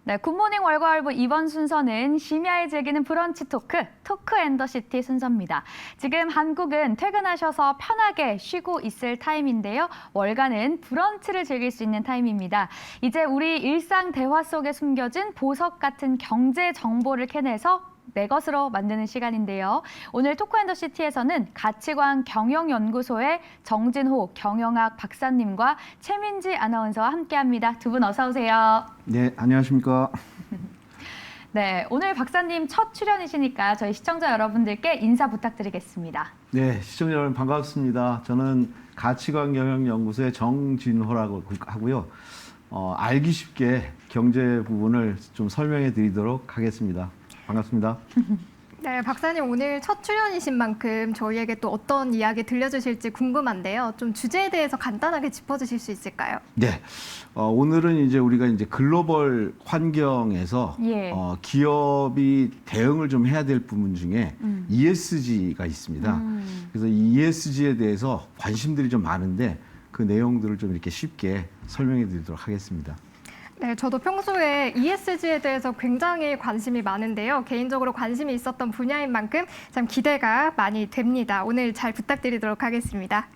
네, 굿모닝 월과월부 이번 순서는 심야에 즐기는 브런치 토크, 토크 앤 더 시티 순서입니다. 지금 한국은 퇴근하셔서 편하게 쉬고 있을 타임인데요. 월가는 브런치를 즐길 수 있는 타임입니다. 이제 우리 일상 대화 속에 숨겨진 보석 같은 경제 정보를 캐내서 내 것으로 만드는 시간인데요. 오늘 토크 앤 더 시티에서는 가치관 경영연구소의 정진호 경영학 박사님과 최민지 아나운서와 함께합니다. 두 분 어서 오세요. 네, 안녕하십니까. 네, 오늘 박사님 첫 출연이시니까 저희 시청자 여러분들께 인사 부탁드리겠습니다. 네, 시청자 여러분 반갑습니다. 저는 가치관 경영연구소의 정진호라고 하고요. 알기 쉽게 경제 부분을 좀 설명해 드리도록 하겠습니다. 반갑습니다. 네, 박사님 오늘 첫 출연이신 만큼 저희에게 또 어떤 이야기 들려주실지 궁금한데요. 좀 주제에 대해서 간단하게 짚어주실 수 있을까요? 네, 오늘은 이제 우리가 이제 글로벌 환경에서 예. 기업이 대응을 좀 해야 될 부분 중에 ESG가 있습니다. 그래서 이 ESG에 대해서 관심들이 좀 많은데 그 내용들을 좀 이렇게 쉽게 설명해 드리도록 하겠습니다. 네, 저도 평소에 ESG에 대해서 굉장히 관심이 많은데요. 개인적으로 관심이 있었던 분야인 만큼 참 기대가 많이 됩니다. 오늘 잘 부탁드리도록 하겠습니다.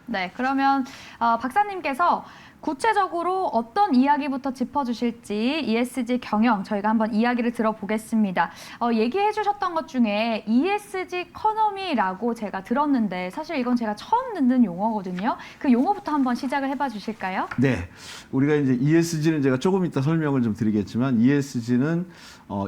네, 그러면 박사님께서 구체적으로 어떤 이야기부터 짚어주실지 ESG 경영 저희가 한번 이야기를 들어보겠습니다. 얘기해 주셨던 것 중에 ESG 커너미라고 제가 들었는데 사실 이건 제가 처음 듣는 용어거든요. 그 용어부터 한번 시작을 해봐 주실까요? 네, 우리가 이제 ESG는 제가 조금 이따 설명을 좀 드리겠지만 ESG는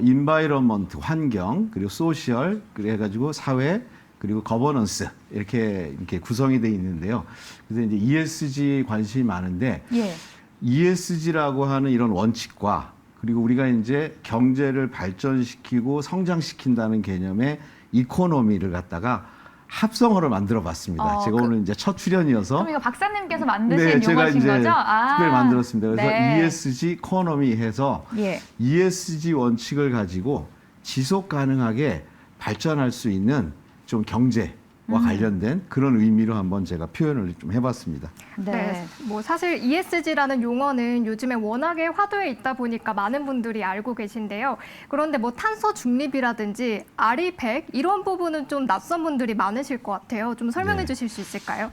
인바이러먼트 환경 그리고 소셜 그래가지고 사회 그리고 거버넌스 이렇게 구성이 돼 있는데요. 그래서 이제 ESG 관심이 많은데 예. ESG라고 하는 이런 원칙과 그리고 우리가 이제 경제를 발전시키고 성장시킨다는 개념의 이코노미를 갖다가 합성어를 만들어 봤습니다. 제가 오늘 이제 첫 출연이어서 그럼 이거 박사님께서 만드신 네, 제가 용어신 이제 거죠? 특별히 만들었습니다. 그래서 네. ESG 이코노미 해서 예. ESG 원칙을 가지고 지속 가능하게 발전할 수 있는 좀 경제와 관련된 그런 의미로 한번 제가 표현을 좀 해봤습니다. 네, 뭐 사실 ESG라는 용어는 요즘에 워낙에 화두에 있다 보니까 많은 분들이 알고 계신데요. 그런데 뭐 탄소 중립이라든지 RE100 이런 부분은 좀 낯선 분들이 많으실 것 같아요. 좀 설명해 네. 주실 수 있을까요?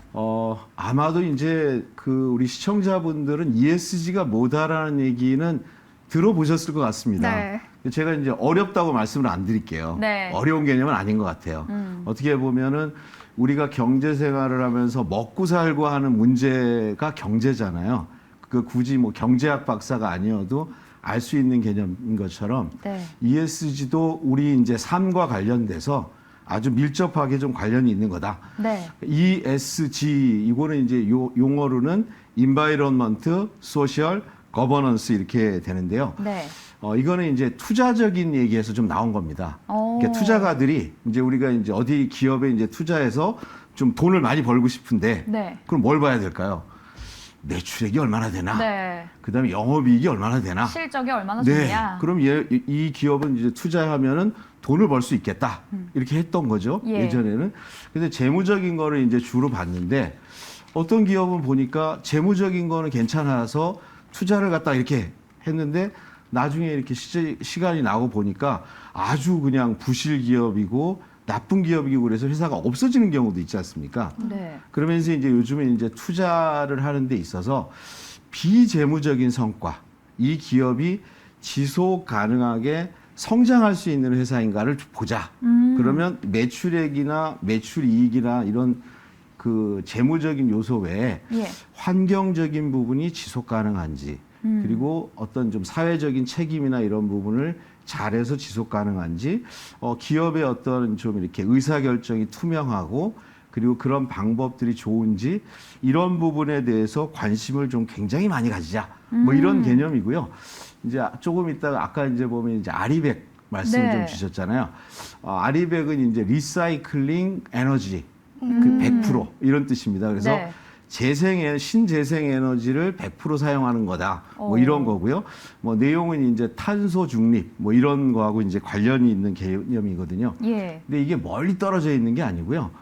아마도 이제 우리 시청자분들은 ESG가 뭐다라는 얘기는 들어보셨을 것 같습니다. 네. 제가 이제 어렵다고 말씀을 안 드릴게요. 네. 어려운 개념은 아닌 것 같아요. 어떻게 보면은 우리가 경제 생활을 하면서 먹고 살고 하는 문제가 경제잖아요. 그 굳이 뭐 경제학 박사가 아니어도 알 수 있는 개념인 것처럼 네. ESG도 우리 이제 삶과 관련돼서 아주 밀접하게 좀 관련이 있는 거다. 네. ESG 이거는 이제 용어로는 Environment, Social, Governance 이렇게 되는데요. 네. 이거는 이제 투자적인 얘기에서 좀 나온 겁니다. 오. 그러니까 투자가들이 이제 우리가 이제 어디 기업에 이제 투자해서 좀 돈을 많이 벌고 싶은데 네. 그럼 뭘 봐야 될까요? 매출액이 얼마나 되나? 네. 그다음에 영업이익이 얼마나 되나? 실적이 얼마나 네. 좋냐? 그럼 이 기업은 이제 투자하면은 돈을 벌 수 있겠다. 이렇게 했던 거죠. 예. 예전에는. 근데 재무적인 거를 이제 주로 봤는데 어떤 기업은 보니까 재무적인 거는 괜찮아서 투자를 갖다 이렇게 했는데 나중에 이렇게 시간이 나고 보니까 아주 그냥 부실 기업이고 나쁜 기업이고 그래서 회사가 없어지는 경우도 있지 않습니까? 네. 그러면서 이제 요즘에 이제 투자를 하는 데 있어서 비재무적인 성과, 이 기업이 지속 가능하게 성장할 수 있는 회사인가를 보자. 그러면 매출액이나 매출이익이나 이런 그 재무적인 요소 외에 예. 환경적인 부분이 지속 가능한지 그리고 어떤 좀 사회적인 책임이나 이런 부분을 잘해서 지속 가능한지 기업의 어떤 좀 이렇게 의사결정이 투명하고 그리고 그런 방법들이 좋은지 이런 부분에 대해서 관심을 좀 굉장히 많이 가지자 뭐 이런 개념이고요. 이제 조금 이따가 아까 이제 보면 이제 아리백 말씀을 네. 좀 주셨잖아요. 아리백은 이제 리사이클링 에너지 그 100% 이런 뜻입니다. 그래서 네. 신재생 에너지를 100% 사용하는 거다. 뭐 오. 이런 거고요. 뭐 내용은 이제 탄소 중립 뭐 이런 거하고 이제 관련이 있는 개념이거든요. 예. 근데 이게 멀리 떨어져 있는 게 아니고요.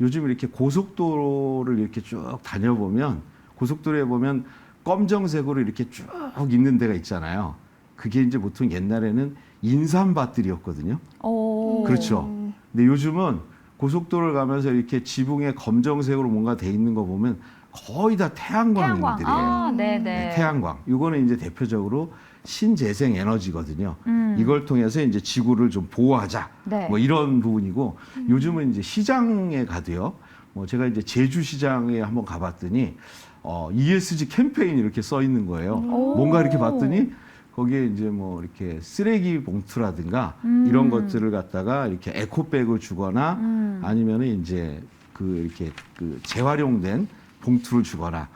요즘 이렇게 고속도로를 이렇게 쭉 다녀보면 고속도로에 보면 검정색으로 이렇게 쭉 있는 데가 있잖아요. 그게 이제 보통 옛날에는 인삼밭들이었거든요. 오. 그렇죠. 근데 요즘은 고속도로를 가면서 이렇게 지붕에 검정색으로 뭔가 돼 있는 거 보면 거의 다 태양광. 태양광들이에요. 아, 네네. 네, 태양광. 이거는 이제 대표적으로 신재생 에너지거든요. 이걸 통해서 이제 지구를 좀 보호하자. 네. 뭐 이런 부분이고 요즘은 이제 시장에 가도요. 뭐 제가 이제 제주 시장에 한번 가봤더니 ESG 캠페인 이렇게 써 있는 거예요. 오. 뭔가 이렇게 봤더니 거기에 이제 뭐 이렇게 쓰레기 봉투라든가 이런 것들을 갖다가 이렇게 에코백을 주거나 아니면은 이제 그 이렇게 그 재활용된 봉투를 주거나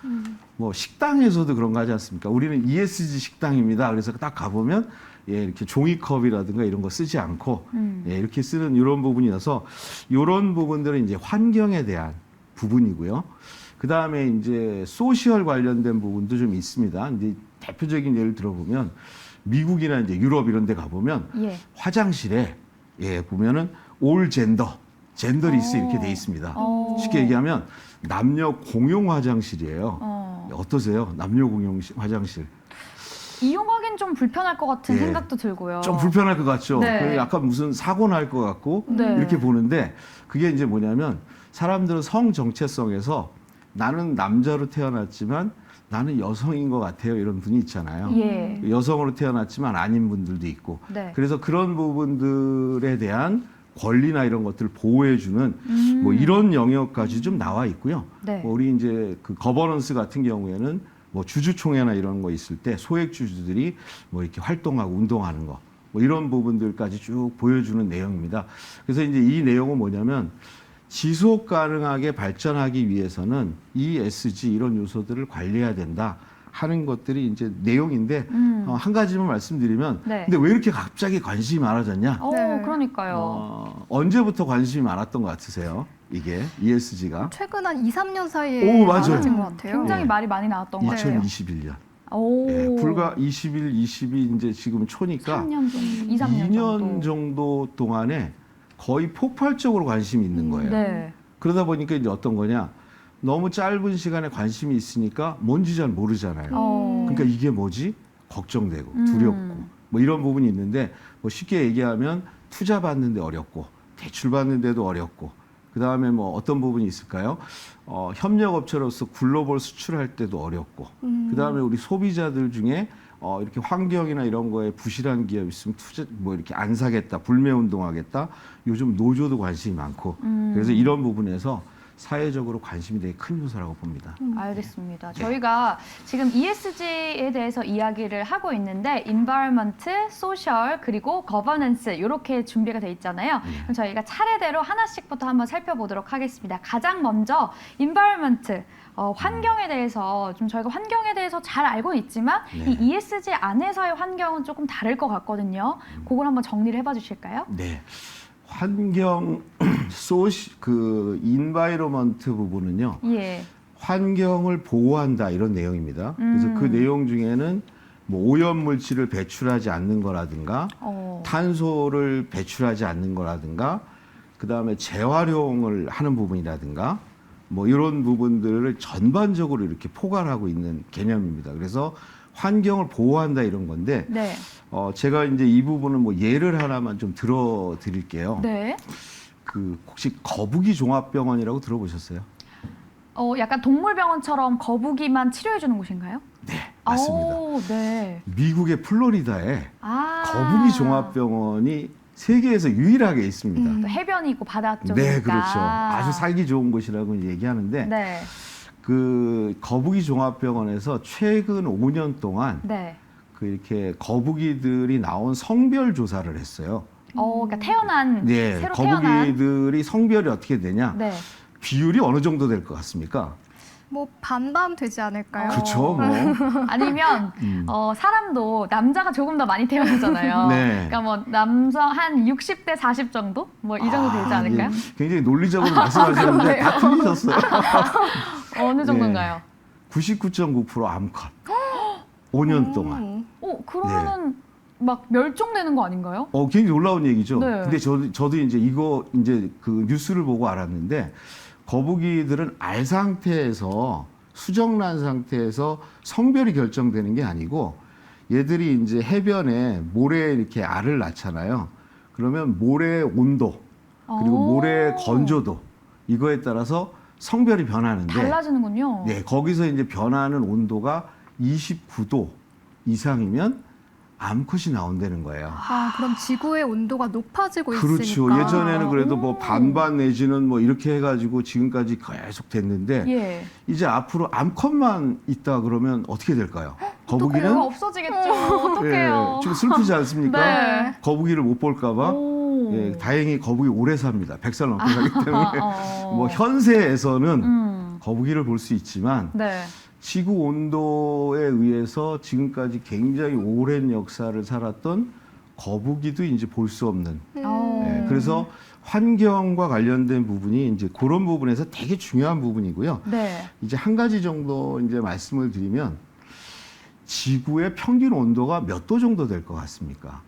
뭐 식당에서도 그런 거 하지 않습니까? 우리는 ESG 식당입니다. 그래서 딱 가보면 예, 이렇게 종이컵이라든가 이런 거 쓰지 않고 예, 이렇게 쓰는 이런 부분이어서 이런 부분들은 이제 환경에 대한 부분이고요. 그 다음에 이제 소셜 관련된 부분도 좀 있습니다. 이제 대표적인 예를 들어보면 미국이나 이제 유럽 이런 데 가보면 예. 화장실에 예, 보면은 올 젠더리스 이렇게 돼 있습니다. 쉽게 얘기하면 남녀 공용 화장실이에요. 어떠세요? 남녀 공용 화장실. 이용하기는 좀 불편할 것 같은 예. 생각도 들고요. 좀 불편할 것 같죠? 네. 그 약간 무슨 사고 날 것 같고 네. 이렇게 보는데 그게 이제 뭐냐면 사람들은 성 정체성에서 나는 남자로 태어났지만 나는 여성인 것 같아요. 이런 분이 있잖아요. 예. 여성으로 태어났지만 아닌 분들도 있고. 네. 그래서 그런 부분들에 대한 권리나 이런 것들을 보호해주는 뭐 이런 영역까지 좀 나와 있고요. 네. 뭐 우리 이제 그 거버넌스 같은 경우에는 뭐 주주총회나 이런 거 있을 때 소액주주들이 뭐 이렇게 활동하고 운동하는 거 뭐 이런 부분들까지 쭉 보여주는 내용입니다. 그래서 이제 이 내용은 뭐냐면 지속 가능하게 발전하기 위해서는 ESG 이런 요소들을 관리해야 된다 하는 것들이 이제 내용인데 한 가지만 말씀드리면 네. 근데 왜 이렇게 갑자기 관심이 많아졌냐? 네. 그러니까요. 언제부터 관심이 많았던 것 같으세요? 이게 ESG가 최근 한 2, 3년 사이에 오, 맞아요. 많아진 것 같아요. 굉장히 네. 말이 많이 나왔던 것 같아요. 2021년. 오. 예, 불과 20일, 20일 이제 지금 초니까 3년 정도, 2, 3년 2년 정도 동안에 거의 폭발적으로 관심이 있는 거예요. 네. 그러다 보니까 이제 어떤 거냐? 너무 짧은 시간에 관심이 있으니까 뭔지 잘 모르잖아요. 그러니까 이게 뭐지? 걱정되고 두렵고 뭐 이런 부분이 있는데 뭐 쉽게 얘기하면 투자 받는데 어렵고 대출 받는데도 어렵고 그 다음에 뭐 어떤 부분이 있을까요? 협력업체로서 글로벌 수출할 때도 어렵고 그 다음에 우리 소비자들 중에 이렇게 환경이나 이런 거에 부실한 기업 있으면 투자 뭐 이렇게 안 사겠다, 불매 운동하겠다. 요즘 노조도 관심이 많고 그래서 이런 부분에서 사회적으로 관심이 되게 큰 요소라고 봅니다. 알겠습니다. 저희가 지금 ESG에 대해서 이야기를 하고 있는데 environment, social, 그리고 governance 이렇게 준비가 돼 있잖아요. 그럼 저희가 차례대로 하나씩부터 한번 살펴보도록 하겠습니다. 가장 먼저 environment, 환경에 대해서 좀 저희가 환경에 대해서 잘 알고는 있지만 네. 이 ESG 안에서의 환경은 조금 다를 것 같거든요. 그걸 한번 정리를 해봐 주실까요? 네. 환경 인바이러먼트 부분은요. 예. 환경을 보호한다 이런 내용입니다. 그래서 그 내용 중에는 뭐 오염 물질을 배출하지 않는 거라든가 탄소를 배출하지 않는 거라든가 그다음에 재활용을 하는 부분이라든가 뭐 이런 부분들을 전반적으로 이렇게 포괄하고 있는 개념입니다. 그래서 환경을 보호한다 이런 건데 네. 제가 이제 이 부분은 뭐 예를 하나만 좀 들어 드릴게요. 네. 그 혹시 거북이 종합병원이라고 들어보셨어요? 약간 동물병원처럼 거북이만 치료해 주는 곳인가요? 네, 맞습니다. 오, 네. 미국의 플로리다에 아. 거북이 종합병원이 세계에서 유일하게 있습니다. 또 해변이고 바다 쪽이니까. 네, 그렇죠. 아주 살기 좋은 곳이라고 얘기하는데 네. 그 거북이 종합병원에서 최근 5년 동안 네. 그 이렇게 거북이들이 나온 성별 조사를 했어요. 그러니까 태어난 네, 새로 태어난. 거북이들이 성별이 어떻게 되냐? 네. 비율이 어느 정도 될 것 같습니까? 뭐 반반 되지 않을까요? 그렇죠, 뭐. 아니면 사람도 남자가 조금 더 많이 태어나잖아요. 네. 그러니까 뭐 남성 한 60대 40 정도? 뭐 이 정도 되지 않을까요? 예, 굉장히 논리적으로 말씀하시는데 다 틀리셨어요. 어느 정도인가요? 99.9% 암컷. 5년 동안. 그러면은 막 멸종되는 거 아닌가요? 굉장히 놀라운 얘기죠. 네. 근데 저도 이제 이거 이제 그 뉴스를 보고 알았는데 거북이들은 알 상태에서 수정란 상태에서 성별이 결정되는 게 아니고 얘들이 이제 해변에 모래에 이렇게 알을 낳잖아요. 그러면 모래 온도 그리고 모래 건조도 이거에 따라서 성별이 변하는데 달라지는군요. 네, 거기서 이제 변하는 온도가 29도 이상이면 암컷이 나온다는 거예요. 아, 그럼 지구의 온도가 높아지고 그렇죠. 있으니까. 예전에는 그래도 뭐 반반 내지는 뭐 이렇게 해가지고 지금까지 계속 됐는데 예. 이제 앞으로 암컷만 있다 그러면 어떻게 될까요? 얘가 거북이는 없어지겠죠. 어떡해요. 예, 좀 슬프지 않습니까? 네. 거북이를 못 볼까봐. 오. 예, 다행히 거북이 오래 삽니다. 100살 넘게 살기 때문에 뭐 현세에서는 음. 거북이를 볼 수 있지만 네. 지구 온도에 의해서 지금까지 굉장히 오랜 역사를 살았던 거북이도 이제 볼 수 없는. 예, 그래서 환경과 관련된 부분이 이제 그런 부분에서 되게 중요한 부분이고요. 네. 이제 한 가지 정도 이제 말씀을 드리면 지구의 평균 온도가 몇 도 정도 될 것 같습니까?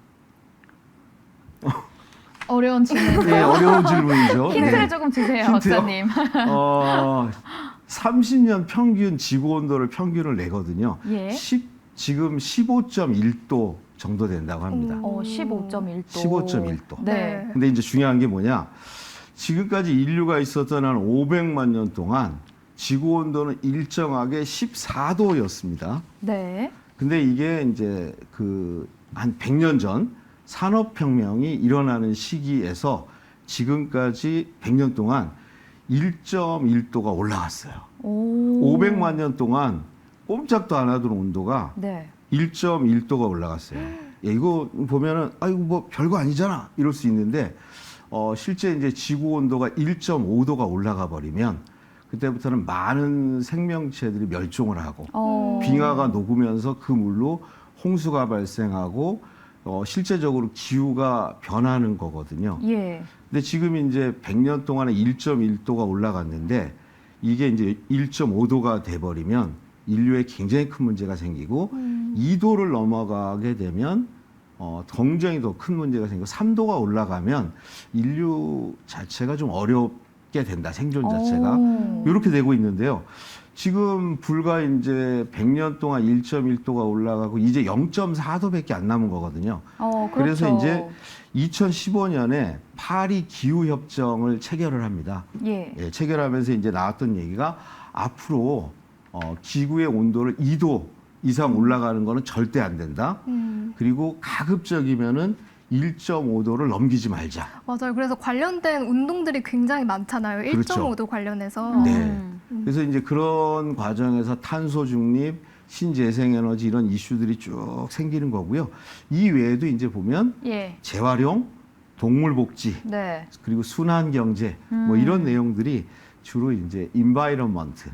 어려운 질문. 네, 어려운 질문이죠. 힌트를 네. 조금 주세요, 힌트요? 박사님. 30년 평균 지구 온도를 평균을 내거든요. 예. 지금 15.1도 정도 된다고 합니다. 15.1도. 15.1도. 네. 근데 이제 중요한 게 뭐냐? 지금까지 인류가 있었던 한 500만 년 동안 지구 온도는 일정하게 14도였습니다. 네. 근데 이게 이제 그 한 100년 전 산업혁명이 일어나는 시기에서 지금까지 100년 동안 1.1도가 올라갔어요. 오. 500만 년 동안 꼼짝도 안 하던 온도가 네. 1.1도가 올라갔어요. 예, 이거 보면은 아이고 뭐 별거 아니잖아 이럴 수 있는데 실제 이제 지구 온도가 1.5도가 올라가 버리면 그때부터는 많은 생명체들이 멸종을 하고 빙하가 녹으면서 그 물로 홍수가 발생하고 실제적으로 기후가 변하는 거거든요. 예. 근데 지금 이제 100년 동안에 1.1도가 올라갔는데 이게 이제 1.5도가 돼버리면 인류에 굉장히 큰 문제가 생기고 2도를 넘어가게 되면 굉장히 더 큰 문제가 생기고 3도가 올라가면 인류 자체가 좀 어렵게 된다. 생존 자체가. 이렇게 되고 있는데요. 지금 불과 이제 100년 동안 1.1도가 올라가고 이제 0.4도밖에 안 남은 거거든요. 그렇죠. 그래서 이제 2015년에 파리 기후 협정을 체결을 합니다. 예. 예, 체결하면서 이제 나왔던 얘기가 앞으로 지구의 온도를 2도 이상 올라가는 거는 절대 안 된다. 그리고 가급적이면은 1.5도를 넘기지 말자. 맞아요. 그래서 관련된 운동들이 굉장히 많잖아요. 그렇죠. 1.5도 관련해서. 네. 그래서 이제 그런 과정에서 탄소 중립, 신재생에너지 이런 이슈들이 쭉 생기는 거고요. 이 외에도 이제 보면 예. 재활용, 동물복지, 네. 그리고 순환경제 뭐 이런 내용들이 주로 이제 인바이러먼트,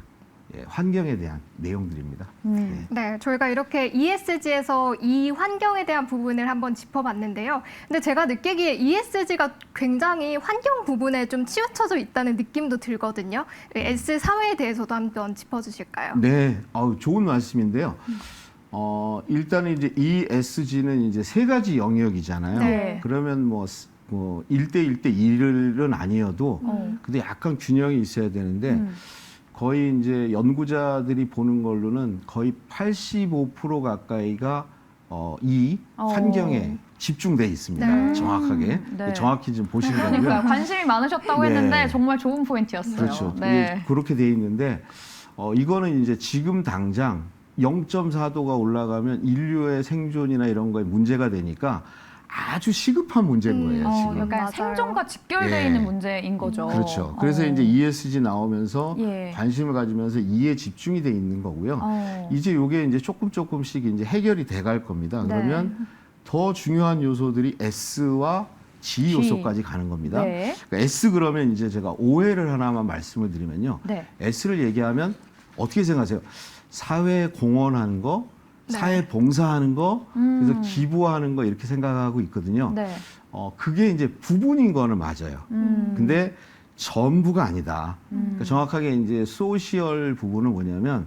예, 환경에 대한 내용들입니다. 네. 네, 저희가 이렇게 ESG에서 이 환경에 대한 부분을 한번 짚어봤는데요. 근데 제가 느끼기에 ESG가 굉장히 환경 부분에 좀 치우쳐져 있다는 느낌도 들거든요. S 사회에 대해서도 한번 짚어주실까요? 네, 좋은 말씀인데요. 일단은 이제 ESG는 이제 세 가지 영역이잖아요. 네. 그러면 뭐 1대1대 1은 아니어도 근데 약간 균형이 있어야 되는데 거의 이제 연구자들이 보는 걸로는 거의 85% 가까이가 이 환경에 집중돼 있습니다. 네. 정확하게. 네. 정확히 좀 보시는 그러니까요. 거고요. 관심이 많으셨다고 네. 했는데 정말 좋은 포인트였어요. 그렇죠. 네. 이게 그렇게 돼 있는데 이거는 이제 지금 당장 0.4도가 올라가면 인류의 생존이나 이런 거에 문제가 되니까 아주 시급한 문제인 거예요, 지금. 약간 맞아요. 생존과 직결되어 네. 있는 문제인 거죠. 그렇죠. 그래서 이제 ESG 나오면서 예. 관심을 가지면서 이에 집중이 돼 있는 거고요. 이제 요게 이제 조금씩 이제 해결이 돼 갈 겁니다. 네. 그러면 더 중요한 요소들이 S와 G G. 요소까지 가는 겁니다. 네. 그러니까 S 그러면 이제 제가 오해를 하나만 말씀을 드리면요. 네. S를 얘기하면 어떻게 생각하세요? 사회 공헌하는 거, 네. 사회 봉사하는 거, 그래서 기부하는 거 이렇게 생각하고 있거든요. 네. 그게 이제 부분인 거는 맞아요. 근데 전부가 아니다. 그러니까 정확하게 이제 소시얼 부분은 뭐냐면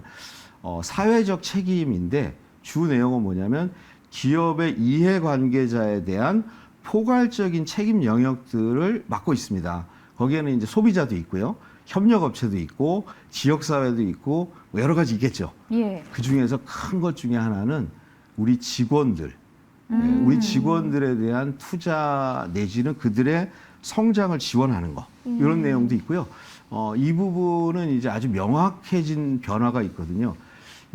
사회적 책임인데 주 내용은 뭐냐면 기업의 이해관계자에 대한 포괄적인 책임 영역들을 맡고 있습니다. 거기에는 이제 소비자도 있고요, 협력업체도 있고, 지역사회도 있고, 뭐 여러 가지 있겠죠. 예. 그 중에서 큰 것 중에 하나는 우리 직원들, 우리 직원들에 대한 투자 내지는 그들의 성장을 지원하는 거 이런 내용도 있고요. 이 부분은 이제 아주 명확해진 변화가 있거든요.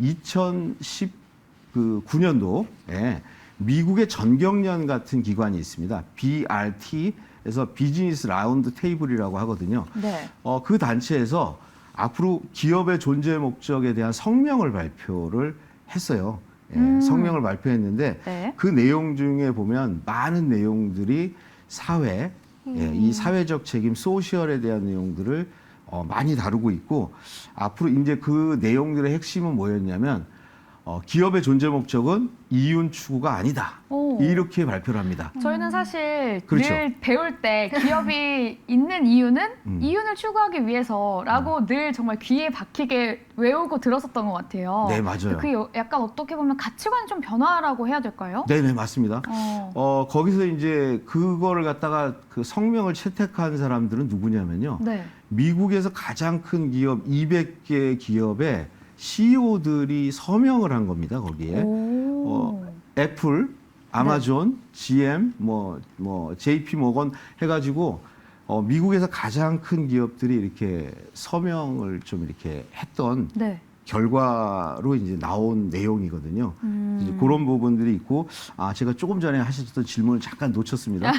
2019년도에 미국의 전경련 같은 기관이 있습니다. BRT에서 비즈니스 라운드 테이블이라고 하거든요. 네. 그 단체에서 앞으로 기업의 존재 목적에 대한 성명을 발표를 했어요. 성명을 발표했는데 네. 그 내용 중에 보면 많은 내용들이 사회, 이 사회적 책임, 소셜에 대한 내용들을 많이 다루고 있고 앞으로 이제 그 내용들의 핵심은 뭐였냐면 기업의 존재 목적은 이윤 추구가 아니다. 오. 이렇게 발표를 합니다. 저희는 사실 그렇죠. 늘 배울 때 기업이 있는 이유는 이윤을 추구하기 위해서라고 늘 정말 귀에 박히게 외우고 들었었던 것 같아요. 네, 맞아요. 그게 약간 어떻게 보면 가치관 좀 변화라고 해야 될까요? 네, 맞습니다. 거기서 이제 그거를 갖다가 그 성명을 채택한 사람들은 누구냐면요. 네. 미국에서 가장 큰 기업 200개 기업의 CEO들이 서명을 한 겁니다. 거기에 애플, 아마존, GM, JP 모건 해가지고 미국에서 가장 큰 기업들이 이렇게 서명을 좀 이렇게 했던 네. 결과로 이제 나온 내용이거든요. 이제 그런 부분들이 있고, 제가 조금 전에 하셨던 질문을 잠깐 놓쳤습니다.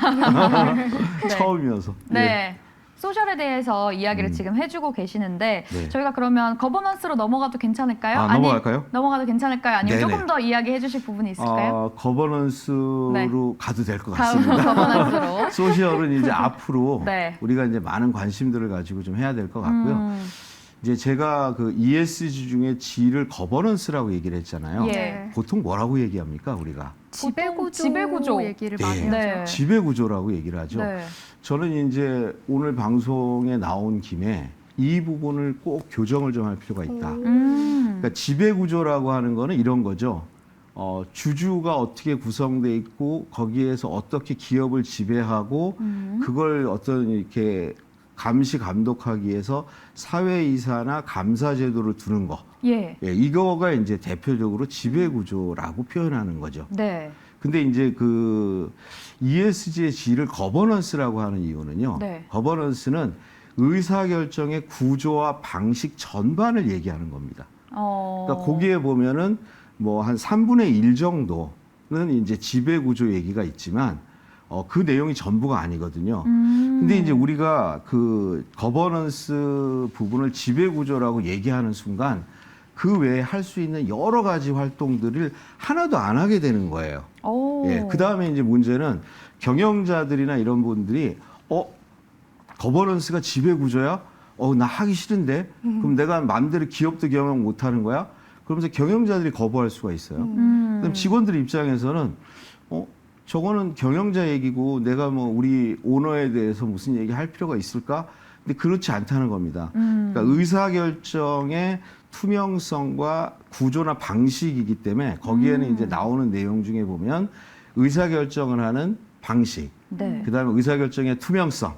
처음이어서. 네. 예. 소셜에 대해서 이야기를 지금 해주고 계시는데 네. 저희가 그러면 거버넌스로 넘어가도 괜찮을까요? 넘어갈까요? 넘어가도 괜찮을까요? 아니면 네네. 조금 더 이야기해 주실 부분이 있을까요? 거버넌스로 네. 가도 될 것 같습니다. 거버넌스로. 소셜은 이제 앞으로 네. 우리가 이제 많은 관심들을 가지고 좀 해야 될 것 같고요. 이제 제가 그 ESG 중에 G를 거버넌스라고 얘기를 했잖아요. 예. 보통 뭐라고 얘기합니까, 우리가? 지배구조, 지배구조. 얘기를 네. 많이 네. 하죠. 지배구조라고 얘기를 하죠. 네. 저는 이제 오늘 방송에 나온 김에 이 부분을 꼭 교정을 좀 할 필요가 있다. 그러니까 지배구조라고 하는 거는 이런 거죠. 주주가 어떻게 구성돼 있고 거기에서 어떻게 기업을 지배하고 그걸 어떤 이렇게 감시 감독하기 위해서 사회이사나 감사 제도를 두는 거. 예. 이거가 이제 대표적으로 지배구조라고 표현하는 거죠. 네. 근데 이제 그 ESG의 G를 거버넌스라고 하는 이유는요. 네. 거버넌스는 의사결정의 구조와 방식 전반을 얘기하는 겁니다. 그러니까 거기에 보면은 뭐 한 3분의 1 정도는 이제 지배구조 얘기가 있지만 그 내용이 전부가 아니거든요. 근데 이제 우리가 그 거버넌스 부분을 지배구조라고 얘기하는 순간 그 외에 할 수 있는 여러 가지 활동들을 하나도 안 하게 되는 거예요. 예, 그 다음에 이제 문제는 경영자들이나 이런 분들이 거버넌스가 지배구조야? 나 하기 싫은데? 그럼 내가 마음대로 기업도 경영 못 하는 거야? 그러면서 경영자들이 거부할 수가 있어요. 그럼 직원들 입장에서는 저거는 경영자 얘기고 내가 뭐 우리 오너에 대해서 무슨 얘기 할 필요가 있을까? 근데 그렇지 않다는 겁니다. 그러니까 의사결정의 투명성과 구조나 방식이기 때문에 거기에는 이제 나오는 내용 중에 보면 의사결정을 하는 방식, 네. 그다음에 의사결정의 투명성,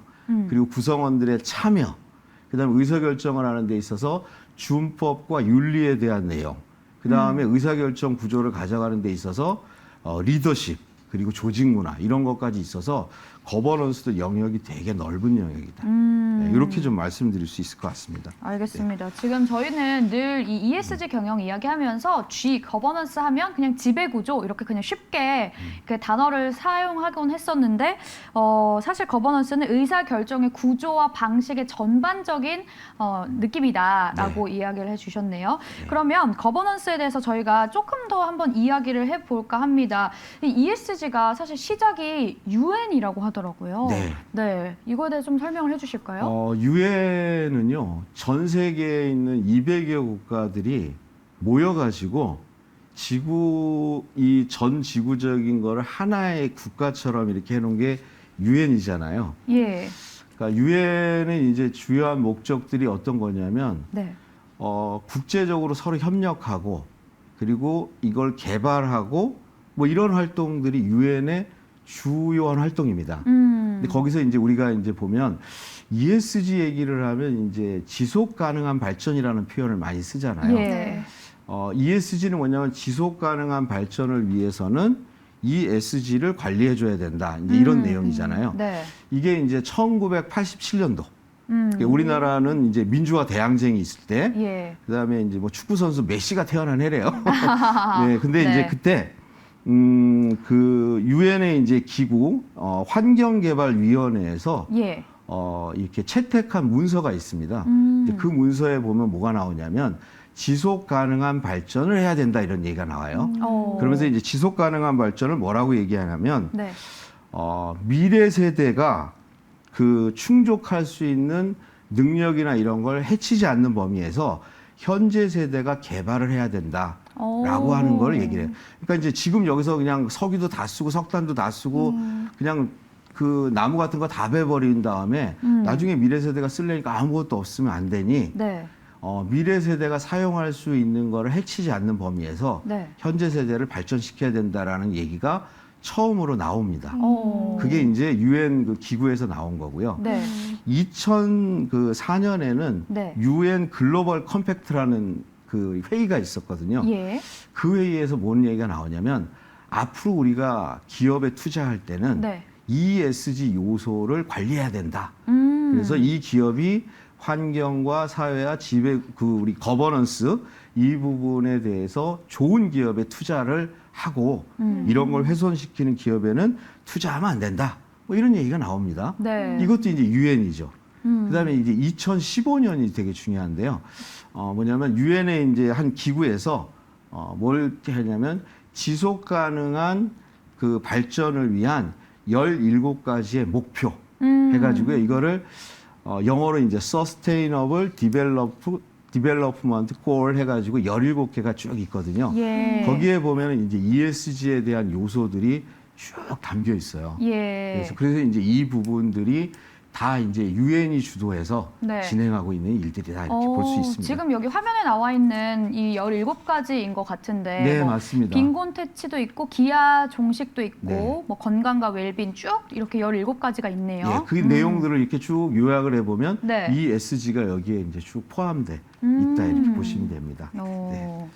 그리고 구성원들의 참여, 그다음에 의사결정을 하는 데 있어서 준법과 윤리에 대한 내용, 그다음에 의사결정 구조를 가져가는 데 있어서 리더십, 그리고 조직 문화 이런 것까지 있어서 거버넌스도 영역이 되게 넓은 영역이다. 네, 이렇게 좀 말씀드릴 수 있을 것 같습니다. 알겠습니다. 지금 저희는 늘 이 ESG 경영 이야기하면서 G, 거버넌스 하면 그냥 지배구조 이렇게 그냥 쉽게 그 단어를 사용하곤 했었는데 사실 거버넌스는 의사결정의 구조와 방식의 전반적인 느낌이다라고 이야기를 해주셨네요. 그러면 거버넌스에 대해서 저희가 조금 더 한번 이야기를 해볼까 합니다. 이 ESG가 사실 시작이 UN이라고 하더라고요. 네. 이거에 대해서 좀 설명을 해주실까요? 유엔은요, 전 세계에 있는 200여 국가들이 모여가지고 이 전 지구적인 거를 하나의 국가처럼 이렇게 해놓은 게 유엔이잖아요. 예. 그러니까 유엔의 이제 주요한 목적들이 어떤 거냐면, 네. 국제적으로 서로 협력하고, 그리고 이걸 개발하고, 뭐 이런 활동들이 유엔의 주요한 활동입니다. 근데 거기서 이제 우리가 이제 보면 ESG 얘기를 하면 이제 지속 가능한 발전이라는 표현을 많이 쓰잖아요. 예. ESG는 뭐냐면 지속 가능한 발전을 위해서는 ESG를 관리해 줘야 된다. 이제 이런 내용이잖아요. 네. 이게 이제 1987년도. 우리나라는 이제 민주화 대항쟁이 있을 때, 예. 그다음에 이제 뭐 축구 선수 메시가 태어난 해래요. 네, 근데 네. 이제 그때 그 유엔의 이제 기구 환경개발위원회에서 예. 이렇게 채택한 문서가 있습니다. 이제 그 문서에 보면 뭐가 나오냐면 지속 가능한 발전을 해야 된다 이런 얘기가 나와요. 그러면서 이제 지속 가능한 발전을 뭐라고 얘기하냐면 네. 미래 세대가 그 충족할 수 있는 능력이나 이런 걸 해치지 않는 범위에서 현재 세대가 개발을 해야 된다라고 하는 걸 얘기를 해요. 그러니까 이제 지금 여기서 그냥 석유도 다 쓰고 석탄도 다 쓰고 그냥 그 나무 같은 거 다 베버린 다음에 나중에 미래 세대가 쓰려니까 아무것도 없으면 안 되니 네. 미래 세대가 사용할 수 있는 거를 해치지 않는 범위에서 네. 현재 세대를 발전시켜야 된다라는 얘기가 처음으로 나옵니다. 그게 그 이제 유엔 그 기구에서 나온 거고요. 네. 2004년에는 네. 유엔 글로벌 컴팩트라는 그 회의가 있었거든요. 예. 그 회의에서 뭔 얘기가 나오냐면 앞으로 우리가 기업에 투자할 때는 네. ESG 요소를 관리해야 된다. 그래서 이 기업이 환경과 사회와 지배 그 우리 거버넌스 이 부분에 대해서 좋은 기업에 투자를 하고 이런 걸 훼손시키는 기업에는 투자하면 안 된다. 뭐 이런 얘기가 나옵니다. 네. 이것도 이제 유엔이죠. 그다음에 이제 2015년이 되게 중요한데요. 뭐냐면 유엔의 이제 한 기구에서 뭘 하냐면 지속 가능한 그 발전을 위한 17가지의 목표 해가지고요. 이거를 영어로 이제 Sustainable Development Goal 해가지고 17개가 쭉 있거든요. 예. 거기에 보면 이제 ESG에 대한 요소들이 쭉 담겨 있어요. 예. 그래서 이제 이 부분들이 다 이제 유엔이 주도해서 네. 진행하고 있는 일들이다 이렇게 볼 수 있습니다. 지금 여기 화면에 나와 있는 이 17가지인 것 같은데 네, 뭐 맞습니다. 빈곤 퇴치도 있고 기아 종식도 있고 네. 뭐 건강과 웰빙 쭉 이렇게 17가지가 있네요. 예, 그 내용들을 이렇게 쭉 요약을 해보면 네. 이 ESG가 여기에 이제 쭉 포함돼 있다 이렇게 보시면 됩니다. 네.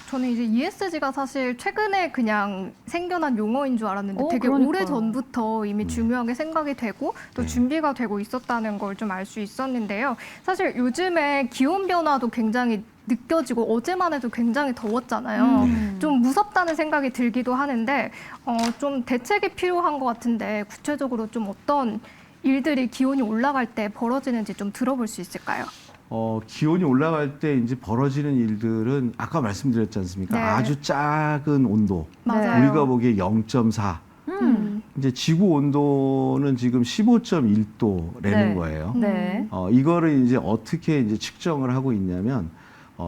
저는 이제 ESG가 사실 최근에 그냥 생겨난 용어인 줄 알았는데 되게 그러니까요. 오래 전부터 이미 중요하게 생각이 되고 또 네. 준비가 되고 있었다는 걸 좀 알 수 있었는데요. 사실 요즘에 기온 변화도 굉장히 느껴지고 어제만 해도 굉장히 더웠잖아요. 좀 무섭다는 생각이 들기도 하는데 좀 대책이 필요한 것 같은데 구체적으로 좀 어떤 일들이 기온이 올라갈 때 벌어지는지 좀 들어볼 수 있을까요? 기온이 올라갈 때 이제 벌어지는 일들은 아까 말씀드렸지 않습니까? 네. 아주 작은 온도. 맞아요. 우리가 보기에 0.4. 이제 지구 온도는 지금 15.1도라는 네. 거예요. 네. 이거를 이제 어떻게 이제 측정을 하고 있냐면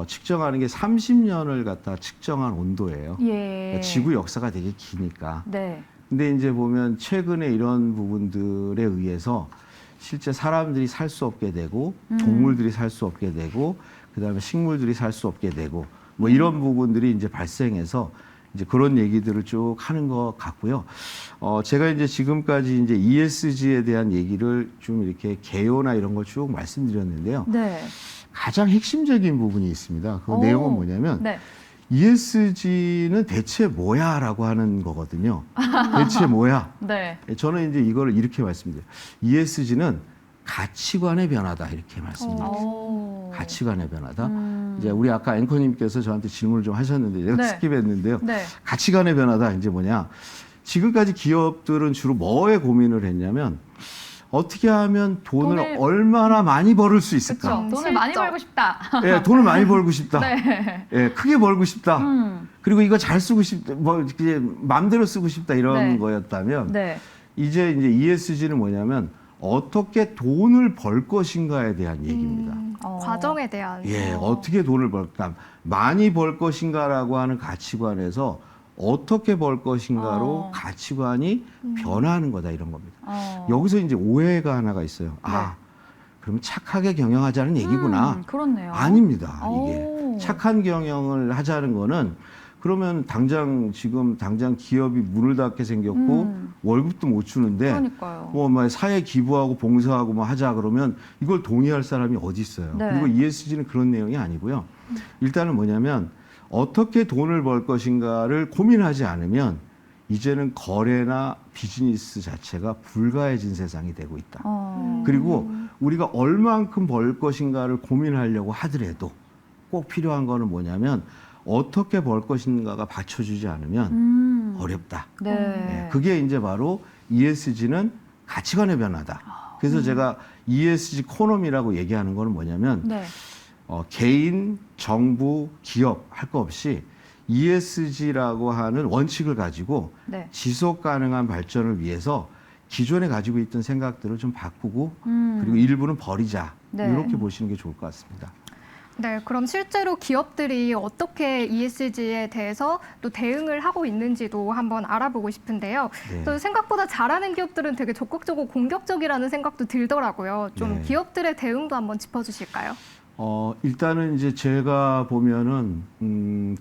측정하는 게 30년을 갖다 측정한 온도예요. 예. 그러니까 지구 역사가 되게 기니까. 네. 근데 이제 보면 최근에 이런 부분들에 의해서 실제 사람들이 살 수 없게 되고 동물들이 살 수 없게 되고 그다음에 식물들이 살 수 없게 되고 뭐 이런 부분들이 이제 발생해서 이제 그런 얘기들을 쭉 하는 것 같고요. 제가 이제 지금까지 이제 ESG에 대한 얘기를 좀 이렇게 개요나 이런 걸 쭉 말씀드렸는데요. 네. 가장 핵심적인 부분이 있습니다. 그 내용은 뭐냐면 네. ESG는 대체 뭐야라고 하는 거거든요. 대체 뭐야? 네. 저는 이제 이거를 이렇게 말씀드려요. ESG는 가치관의 변화다 이렇게 말씀드려요. 오. 가치관의 변화다. 이제 우리 아까 앵커님께서 저한테 질문을 좀 하셨는데 제가 네. 스킵했는데요. 네. 가치관의 변화다 이제 뭐냐? 지금까지 기업들은 주로 뭐에 고민을 했냐면 어떻게 하면 돈을 얼마나 많이 벌을 수 있을까? 그렇죠. 돈을 많이 실적. 벌고 싶다. 예, 돈을 많이 벌고 싶다. 네. 예, 크게 벌고 싶다. 그리고 이거 잘 쓰고 싶다. 뭐 이제 마음대로 쓰고 싶다 이런 네. 거였다면 네. 이제 ESG는 뭐냐면 어떻게 돈을 벌 것인가에 대한 얘기입니다. 과정에 대한. 예, 어떻게 돈을 벌까? 많이 벌 것인가라고 하는 가치관에서 어떻게 벌 것인가로 가치관이 변화하는 거다 이런 겁니다. 여기서 이제 오해가 하나가 있어요. 아, 그러면 착하게 경영하자는 얘기구나. 그렇네요. 아닙니다. 오. 이게 착한 경영을 하자는 거는 그러면 당장 기업이 문을 닫게 생겼고 월급도 못 주는데 그러니까요. 뭐 사회 기부하고 봉사하고 뭐 하자 그러면 이걸 동의할 사람이 어디 있어요. 네. 그리고 ESG는 그런 내용이 아니고요. 일단은 뭐냐면 어떻게 돈을 벌 것인가를 고민하지 않으면 이제는 거래나 비즈니스 자체가 불가해진 세상이 되고 있다. 그리고 우리가 얼만큼 벌 것인가를 고민하려고 하더라도 꼭 필요한 거는 뭐냐면 어떻게 벌 것인가가 받쳐주지 않으면 어렵다. 네. 네, 그게 이제 바로 ESG는 가치관의 변화다. 그래서 제가 ESG 코놈이라고 얘기하는 거는 뭐냐면 네. 개인, 정부, 기업 할 거 없이 ESG라고 하는 원칙을 가지고 네. 지속 가능한 발전을 위해서 기존에 가지고 있던 생각들을 좀 바꾸고 그리고 일부는 버리자. 네. 이렇게 보시는 게 좋을 것 같습니다. 네, 그럼 실제로 기업들이 어떻게 ESG에 대해서 또 대응을 하고 있는지도 한번 알아보고 싶은데요. 네. 또 생각보다 잘하는 기업들은 되게 적극적이고 공격적이라는 생각도 들더라고요. 좀 네. 기업들의 대응도 한번 짚어주실까요? 일단은 이제 제가 보면은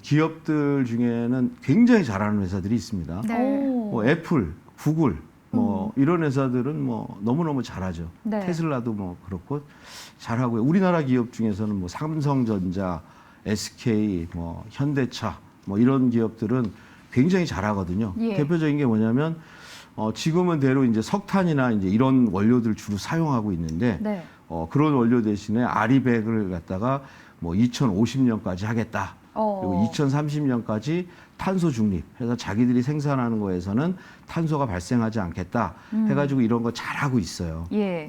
기업들 중에는 굉장히 잘하는 회사들이 있습니다. 네. 뭐 애플, 구글 뭐 이런 회사들은 뭐 너무너무 잘하죠. 네. 테슬라도 뭐 그렇고 잘하고요. 우리나라 기업 중에서는 뭐 삼성전자, SK, 뭐 현대차 뭐 이런 기업들은 굉장히 잘하거든요. 예. 대표적인 게 뭐냐면 지금은 대로 이제 석탄이나 이제 이런 원료들을 주로 사용하고 있는데 네. 그런 원료 대신에 아리백을 갖다가 뭐 2050년까지 하겠다. 그리고 2030년까지 탄소 중립 해서 자기들이 생산하는 거에서는 탄소가 발생하지 않겠다 해가지고 이런 거 잘하고 있어요. 예.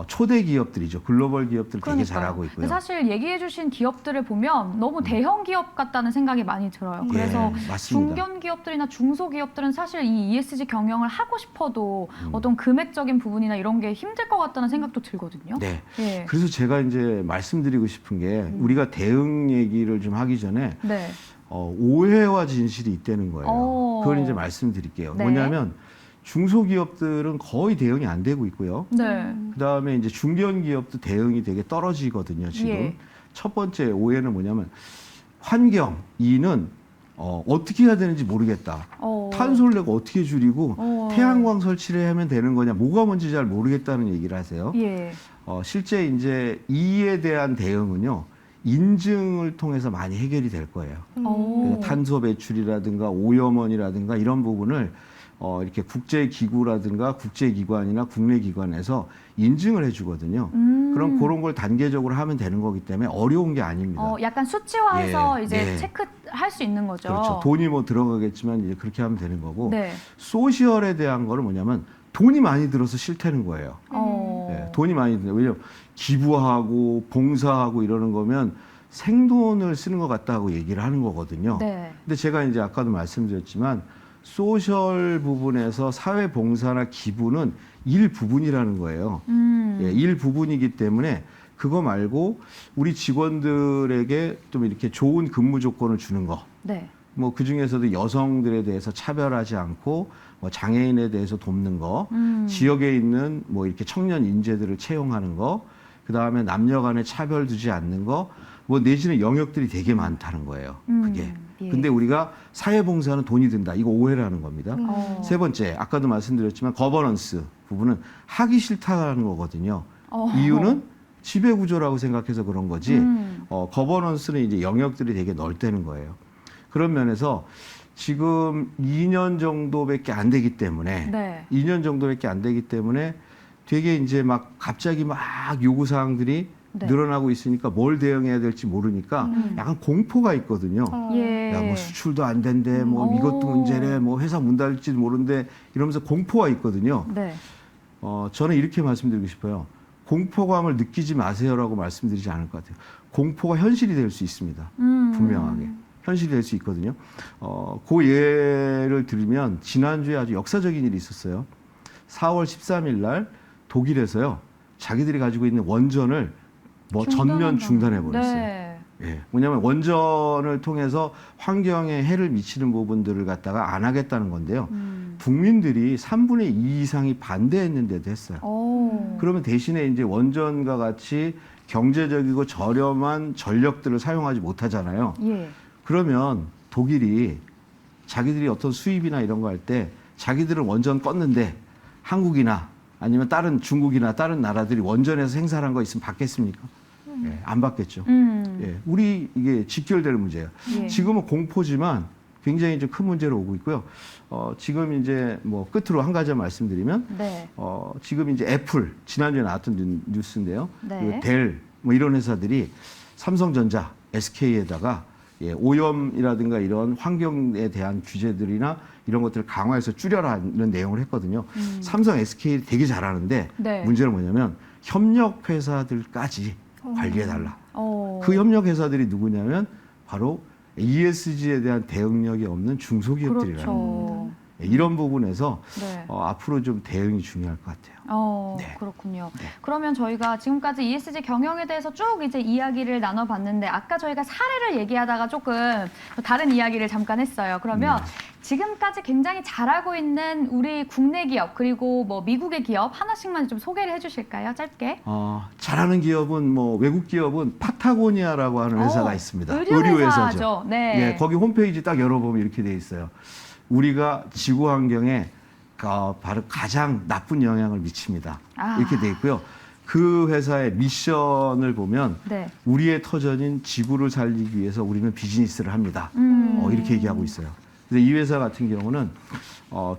초대 기업들이죠. 글로벌 기업들 되게 그러니까요. 잘하고 있고요. 근데 사실 얘기해주신 기업들을 보면 너무 대형 기업 같다는 생각이 많이 들어요. 그래서 맞습니다. 중견 기업들이나 중소 기업들은 사실 이 ESG 경영을 하고 싶어도 어떤 금액적인 부분이나 이런 게 힘들 것 같다는 생각도 들거든요. 네. 예. 그래서 제가 이제 말씀드리고 싶은 게 우리가 대응 얘기를 좀 하기 전에 네. 오해와 진실이 있다는 거예요. 그걸 이제 말씀드릴게요. 네. 뭐냐면 중소기업들은 거의 대응이 안 되고 있고요. 네. 그다음에 이제 중견기업도 대응이 되게 떨어지거든요. 지금 예. 첫 번째 오해는 뭐냐면 환경, 이는 어떻게 해야 되는지 모르겠다. 탄소를 내가 어떻게 줄이고 태양광 설치를 하면 되는 거냐, 뭐가 뭔지 잘 모르겠다는 얘기를 하세요. 예. 실제 이제 이에 대한 대응은요, 인증을 통해서 많이 해결이 될 거예요. 그래서 탄소 배출이라든가 오염원이라든가 이런 부분을 이렇게 국제기구라든가 국제기관이나 국내 기관에서 인증을 해주거든요. 그럼 그런 걸 단계적으로 하면 되는 거기 때문에 어려운 게 아닙니다. 약간 수치화해서 예, 이제 예. 체크할 수 있는 거죠. 그렇죠. 돈이 뭐 들어가겠지만 이제 그렇게 하면 되는 거고. 네. 소셜에 대한 거는 뭐냐면 돈이 많이 들어서 싫다는 거예요. 네, 돈이 많이 든다. 왜냐면 기부하고 봉사하고 이러는 거면 생돈을 쓰는 것 같다고 얘기를 하는 거거든요. 네. 근데 제가 이제 아까도 말씀드렸지만 소셜 부분에서 사회 봉사나 기부는 일부분이라는 거예요. 예, 일부분이기 때문에 그거 말고 우리 직원들에게 좀 이렇게 좋은 근무 조건을 주는 거. 네. 뭐 그 중에서도 여성들에 대해서 차별하지 않고 뭐 장애인에 대해서 돕는 거, 지역에 있는 뭐 이렇게 청년 인재들을 채용하는 거, 그 다음에 남녀 간에 차별 두지 않는 거, 뭐 내지는 영역들이 되게 많다는 거예요. 그게. 예. 근데 우리가 사회봉사는 돈이 든다. 이거 오해라는 겁니다. 어. 세 번째, 아까도 말씀드렸지만 거버넌스 부분은 하기 싫다는 거거든요. 이유는 지배구조라고 생각해서 그런 거지. 거버넌스는 이제 영역들이 되게 넓다는 거예요. 그런 면에서 지금 2년 정도밖에 안 되기 때문에 네. 2년 정도밖에 안 되기 때문에 되게 이제 막 갑자기 막 요구 사항들이 네. 늘어나고 있으니까 뭘 대응해야 될지 모르니까 약간 공포가 있거든요. 예. 야, 뭐 수출도 안 된대, 뭐 이것도 문제래, 뭐 회사 문 닫을지도 모르는데 이러면서 공포가 있거든요. 네. 저는 이렇게 말씀드리고 싶어요. 공포감을 느끼지 마세요라고 말씀드리지 않을 것 같아요. 공포가 현실이 될 수 있습니다. 분명하게. 현실이 될 수 있거든요. 그 예를 들면 지난주에 아주 역사적인 일이 있었어요. 4월 13일 날 독일에서요. 자기들이 가지고 있는 원전을 뭐 전면 중단해 버렸어요. 네. 예. 뭐냐면 원전을 통해서 환경에 해를 미치는 부분들을 갖다가 안 하겠다는 건데요. 국민들이 3분의 2 이상이 반대했는데도 했어요. 그러면 대신에 이제 원전과 같이 경제적이고 저렴한 전력들을 사용하지 못하잖아요. 예. 그러면 독일이 자기들이 어떤 수입이나 이런 거 할 때 자기들은 원전 껐는데 한국이나 아니면 다른 중국이나 다른 나라들이 원전에서 생산한 거 있으면 받겠습니까? 예, 안 받겠죠. 예, 우리 이게 직결되는 문제예요. 예. 지금은 공포지만 굉장히 좀 큰 문제로 오고 있고요. 지금 이제 뭐 끝으로 한 가지 말씀드리면 네. 지금 이제 애플 지난주에 나왔던 뉴스인데요. 네. 그리고 델 뭐 이런 회사들이 삼성전자, SK에다가 예, 오염이라든가 이런 환경에 대한 규제들이나 이런 것들을 강화해서 줄여라는 내용을 했거든요. 삼성, SK 되게 잘하는데 네. 문제는 뭐냐면 협력 회사들까지 관리해달라. 그 협력 회사들이 누구냐면 바로 ESG에 대한 대응력이 없는 중소기업들이라는 겁니다. 그렇죠. 예, 이런 부분에서 네. 앞으로 좀 대응이 중요할 것 같아요. 네. 그렇군요. 그러면 저희가 지금까지 ESG 경영에 대해서 쭉 이제 이야기를 나눠봤는데 아까 저희가 사례를 얘기하다가 조금 다른 이야기를 잠깐 했어요. 그러면 지금까지 굉장히 잘하고 있는 우리 국내 기업 그리고 뭐 미국의 기업 하나씩만 좀 소개를 해주실까요? 짧게. 잘하는 기업은 뭐 외국 기업은 파타고니아라고 하는 회사가 있습니다. 의류회사죠. 네. 예, 거기 홈페이지 딱 열어보면 이렇게 돼 있어요. 우리가 지구 환경에 바로 가장 나쁜 영향을 미칩니다. 이렇게 돼 있고요. 그 회사의 미션을 보면 네. 우리의 터전인 지구를 살리기 위해서 우리는 비즈니스를 합니다. 이렇게 얘기하고 있어요. 그래서 이 회사 같은 경우는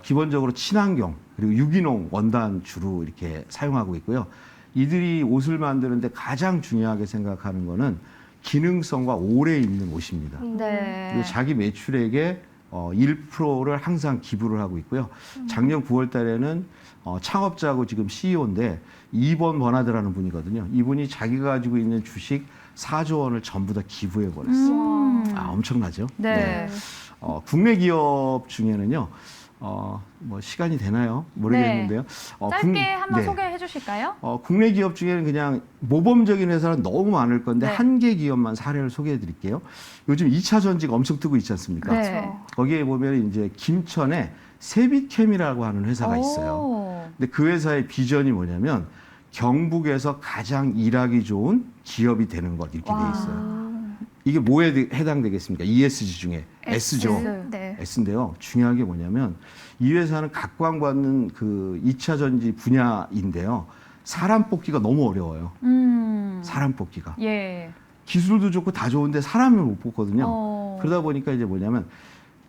기본적으로 친환경 그리고 유기농 원단 주로 이렇게 사용하고 있고요. 이들이 옷을 만드는데 가장 중요하게 생각하는 거는 기능성과 오래 입는 옷입니다. 네. 그리고 자기 매출액의 1%를 항상 기부를 하고 있고요. 작년 9월 달에는 창업자하고 지금 CEO인데 이번 버나드라는 분이거든요. 이분이 자기가 가지고 있는 주식 4조 원을 전부 다 기부해 버렸어요. 엄청나죠? 네. 국내 기업 중에는요. 뭐 시간이 되나요? 모르겠는데요. 짧게 한번 네. 소개해 주실까요? 국내 기업 중에는 그냥 모범적인 회사는 너무 많을 건데 네. 한 개 기업만 사례를 소개해 드릴게요. 요즘 2차 전지가 엄청 뜨고 있지 않습니까? 네. 거기에 보면 이제 김천에 세빛캠이라고 하는 회사가 있어요. 근데 그 회사의 비전이 뭐냐면 경북에서 가장 일하기 좋은 기업이 되는 것 이렇게 돼 있어요. 이게 뭐에 해당되겠습니까? ESG 중에 S죠. 네. S인데요. 중요한 게 뭐냐면 이 회사는 각광받는 그 2차 전지 분야인데요. 사람 뽑기가 너무 어려워요. 사람 뽑기가. 예. 기술도 좋고 다 좋은데 사람을 못 뽑거든요. 그러다 보니까 이제 뭐냐면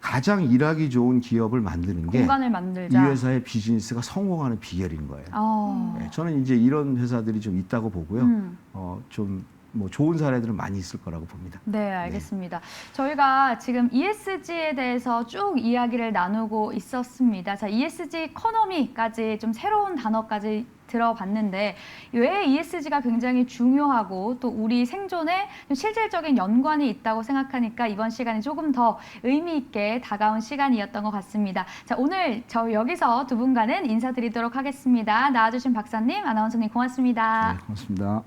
가장 일하기 좋은 기업을 만드는 게 이 공간을 만들자. 회사의 비즈니스가 성공하는 비결인 거예요. 네, 저는 이제 이런 회사들이 좀 있다고 보고요. 좀 뭐 좋은 사례들은 많이 있을 거라고 봅니다. 네, 알겠습니다. 저희가 지금 ESG에 대해서 쭉 이야기를 나누고 있었습니다. 자, ESG 이코노미까지 좀 새로운 단어까지 들어봤는데 왜 ESG가 굉장히 중요하고 또 우리 생존에 좀 실질적인 연관이 있다고 생각하니까 이번 시간이 조금 더 의미 있게 다가온 시간이었던 것 같습니다. 자, 오늘 저희 여기서 두 분과는 인사드리도록 하겠습니다. 나와주신 박사님, 아나운서님 고맙습니다. 네, 고맙습니다.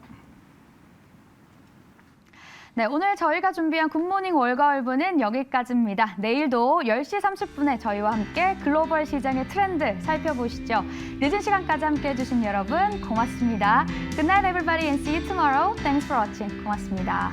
네, 오늘 저희가 준비한 굿모닝 월가월부는 여기까지입니다. 내일도 10시 30분에 저희와 함께 글로벌 시장의 트렌드 살펴보시죠. 늦은 시간까지 함께 해주신 여러분 고맙습니다. Good night everybody and see you tomorrow. Thanks for watching. 고맙습니다.